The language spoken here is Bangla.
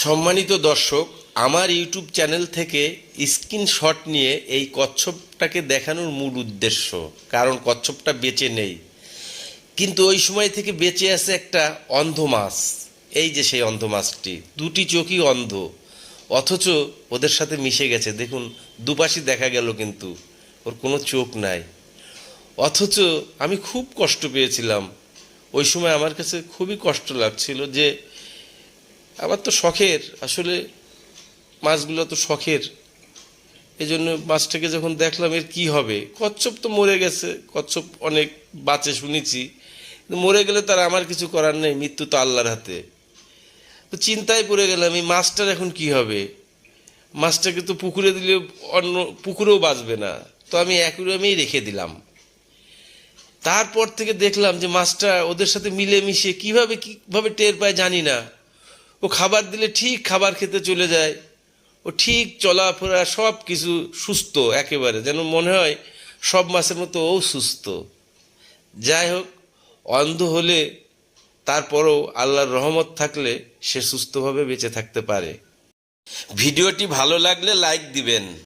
সম্মানিত দর্শক, আমার ইউটিউব চ্যানেল থেকে স্ক্রিনশট নিয়ে এই কচ্ছপটাকে দেখানোর মূল উদ্দেশ্য, কারণ কচ্ছপটা বেঁচে নেই, কিন্তু ওই সময় থেকে বেঁচে আছে একটা অন্ধ মাছ। এই যে সেই অন্ধ মাছটি, দুটি চোখই অন্ধ, অথচ ওদের সাথে মিশে গেছে। দেখুন, দুপাশই দেখা গেল, কিন্তু ওর কোনো চোখ নাই। অথচ আমি খুব কষ্ট পেয়েছিলাম ওই সময়। আমার কাছে খুবই কষ্ট লাগছিল যে আমার তো শখের, আসলে মাছগুলো তো শখের। এই জন্য মাছটাকে যখন দেখলাম এর কি হবে, কচ্ছপ তো মরে গেছে, কচ্ছপ অনেক বাঁচে শুনেছি, কিন্তু মরে গেলে তার আমার কিছু করার নেই, মৃত্যু তো আল্লাহর হাতে। তো চিন্তায় পড়ে গেলাম এই মাছটার এখন কি হবে। মাছটাকে তো পুকুরে দিলে অন্য পুকুরেও বাঁচবে না, তো আমি অ্যাকুরিয়ামেই রেখে দিলাম। তারপর থেকে দেখলাম যে মাছটা ওদের সাথে মিলেমিশে কিভাবে টের পায় জানি না। ও খাবার দিলে ঠিক খাবার খেতে চলে যায়, ও ঠিক চলাফেরা সব কিছু সুস্থ, একেবারে যেন মনে হয় সব মাছের মতো ও সুস্থ। যাই হোক, অন্ধ হলে তারপরও আল্লাহর রহমত থাকলে সে সুস্থভাবে বেঁচে থাকতে পারে। ভিডিওটি ভালো লাগলে লাইক দিবেন।